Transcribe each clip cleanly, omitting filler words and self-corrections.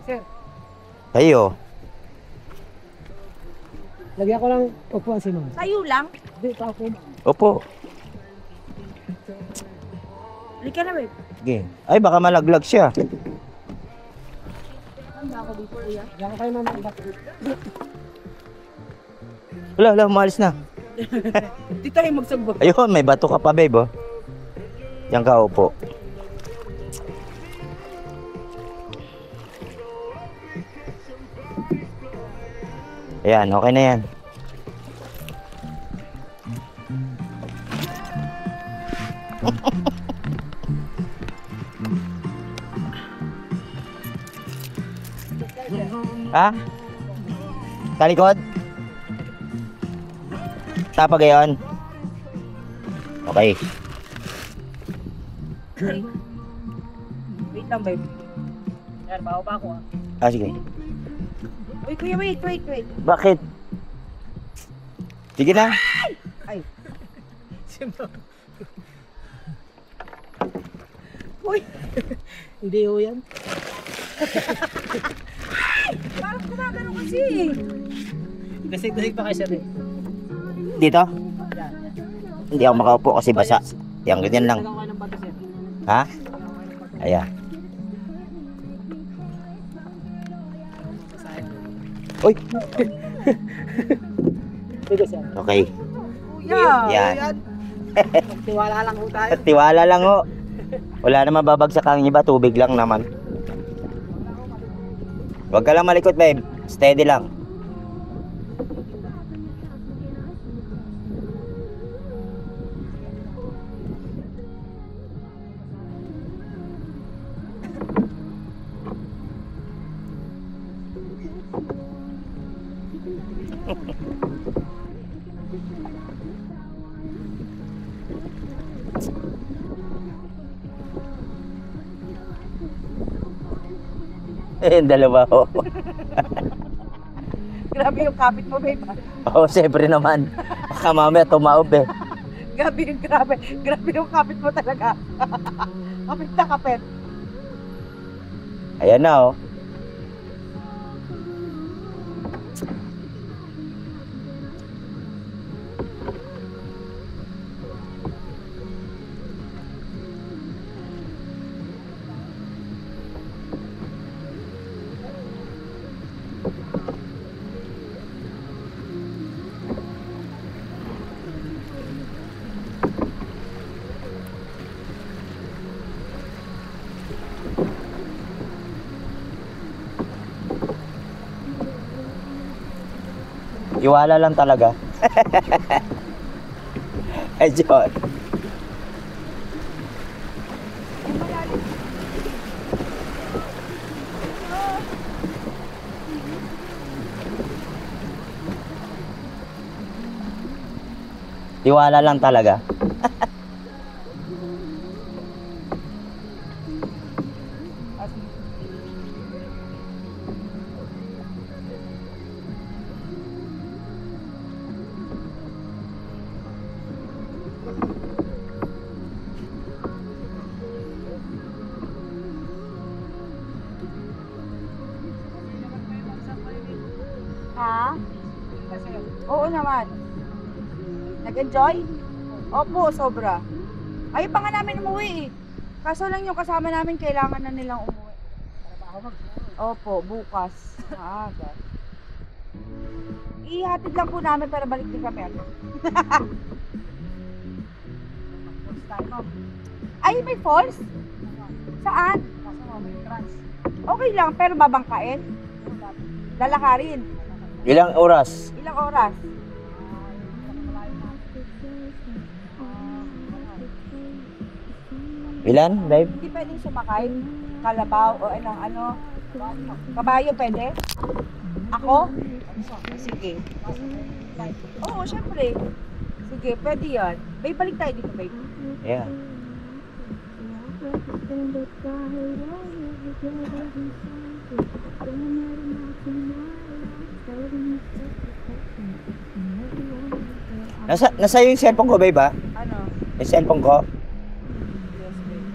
Sir, Kayo. lagyan ko lang upuan si ma'am. Tayo lang. Hindi, pa ako. Opo. Halika na, babe. Sige. Ay, baka malaglag siya. Handa ako dito, kuya. Lagyan ko kayo ma'am. Wala, umalis na. Dito tayo magsagbog. Ayun, may bato ka pa, babe, oh. Diyan ka, upo. Ayan, okay na yan. Ha? Talikod? Tapa gayon? Okay. Wait lang, babe. Yan, bawa pa ako, Ah, sige. Uy, kuya, wait. Bakit? Sige na. Ay. Uy, Hindi ho yan. parang gumagano kasi. Dasig-dasig pa kayo sir eh. Dito? Hindi ako makaupo kasi basa. Yan, ganyan lang. Lagyan ko kayo ng bato sir. Ha? Ayan. Uy! Sige sir. Okay. Kuya. Yan. Tiwala lang ho tayo. Tiwala lang ho. Wala naman babagsak ang iba. Tubig lang naman. Huwag ka lang malikot, babe. Steady lang. Yung dalawa ho. Grabe yung kapit mo, babe. Oo, siyempre naman. Baka mamaya tumaob eh. Grabe yung kapit mo talaga. Kapit na kapit. Ayan na oh. Iwala lang talaga. Ay, John. Iwala lang talaga. Ha? Oo naman. Nag-enjoy? Opo, sobra. Ayaw pa nga namin umuwi eh. Kaso lang yung kasama namin kailangan na nilang umuwi. Opo, bukas. Maaga. Ihatid lang po namin para balik din kami agad. Ay, may falls? Saan? Okay lang, pero babangkain? Lalakarin? Ilang oras? Ilang oras? Ilan, babe? Hindi pwedeng sumakay? Kalabaw o ano? Kabayo pwede? Ako? Sige. Oo, syempre. Sige, pwede yan. Babe, balik tayo dito, babe. Yeah. Nasa yung cellphone ko, babe, ha? Ano? Yung cellphone ko? Yes, babe.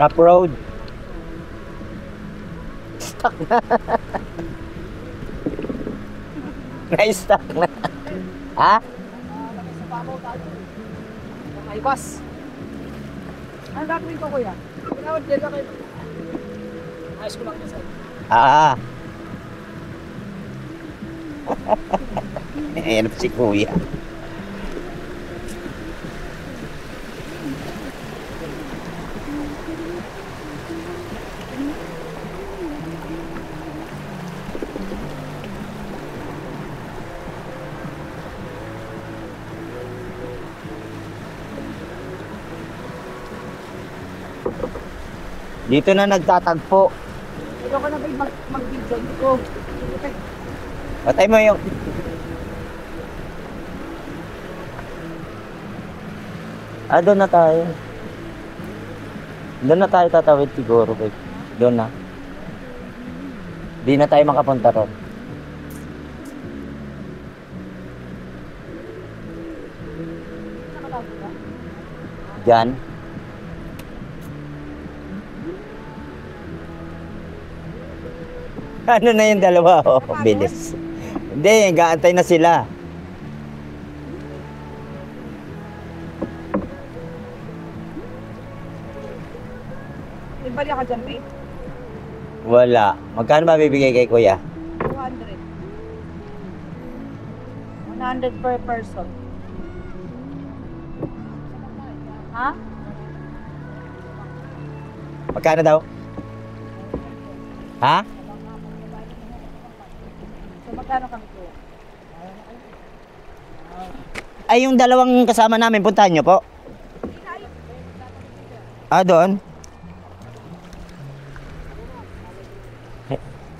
Rough road. Stuck na. Na-stuck na. Ha? Sa pamaw tayo. Ay, bus. Ano gagawin ko, kuya? Pinawad din na kayo. Ayos ko lang yun sir. Ah. Ayan si kuya. Dito na nagtatagpo. Ayoko na ba mag-video ko? Patay mo yung... doon na tayo. Doon na tayo tatawid siguro, babe. Doon na. Di na tayo makapunta ron. Diyan. Ano na yung dalawa? Oh, bilis. Hindi, gaantay na sila. May bali ka dyan, babe? Wala. Magkano ba bibigay kay kuya? 200. 100 per person. Ha? Magkano daw? Ha? So, magkano kami, kuya? Ay, yung dalawang kasama namin, puntahan nyo po. Doon?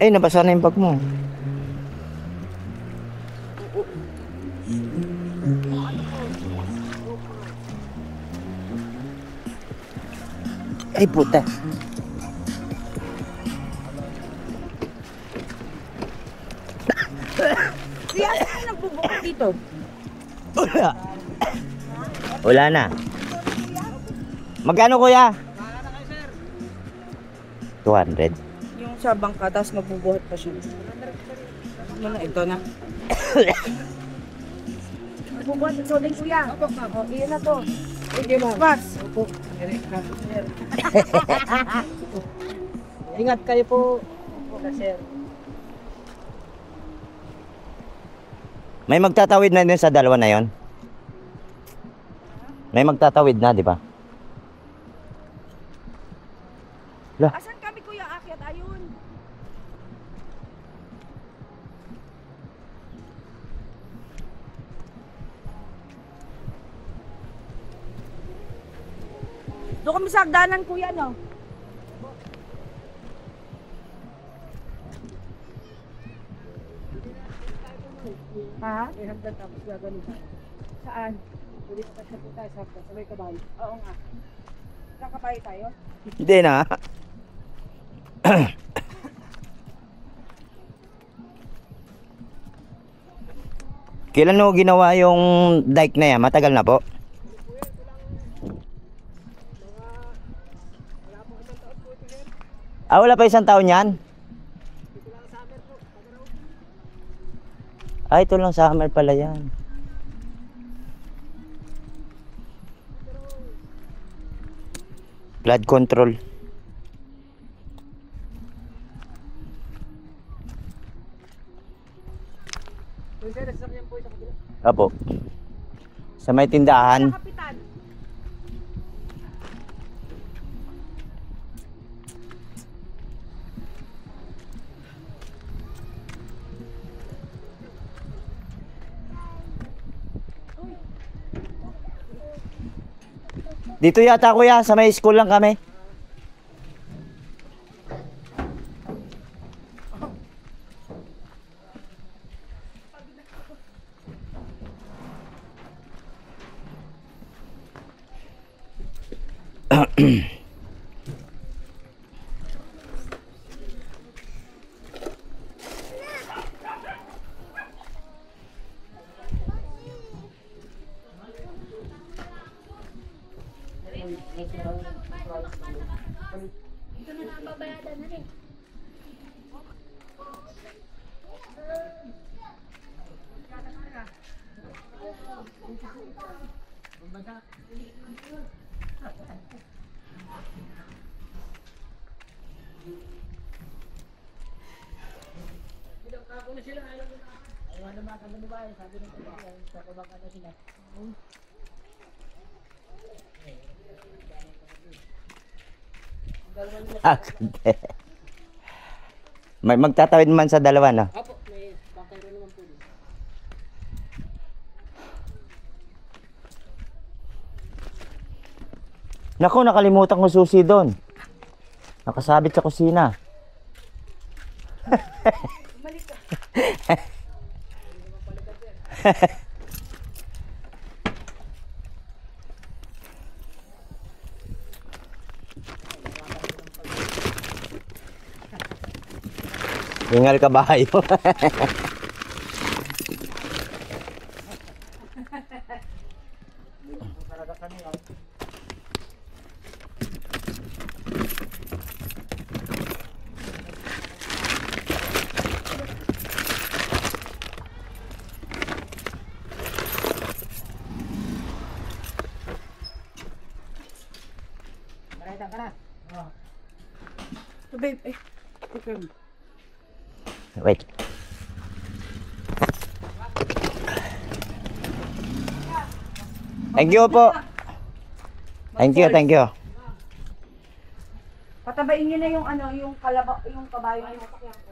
Nabasa na yung bag mo. Ay, puta. Kuya, ano yung nagbubukod dito? Wala. Wala na. Magkano kuya? 200. Yung sa bangka, tapos magbubuhat pa siya. Ano na, ito na. Magbubuhat ito din, kuya. O, iyan na to. Sige ma'am. Pas. Opo. Sir. Ingat kayo po. Opo, sir. May magtatawid na din sa dalawa na yon. May magtatawid na, di ba? Asan kami, kuya? Akyat, ayun. Doon kami sa hagdanan, kuya, no? Ha? May hagdan tapos gagaling tayo. Saan? Pwede pa tayo tayo sa hagdan. Sabay kabayo. Oo nga. Kakabay tayo? Hindi na. Kailan mo ginawa yung dike na yan? Matagal na po? Wala pa isang taon yan? Ito lang summer pala yan. Flood control. Sir, sasakyan po sa kabila. Apo. Sa may tindahan. Kapitan. Dito yata kuya, sa may school lang kami. Ito na lang babayadan na rin. May magtatawid man sa dalawa, no? Apo, may bakero naman po dito. Naku, nakalimutan ko susi doon. Nakasabit sa kusina. Bumalik ka. Ingal kabayo. Marita ka na. So, babe, eh. Okay. Wait. Thank you po. Thank you, thank you. Patabain niyo na yung ano, yung kabayo ng sasakyan ko.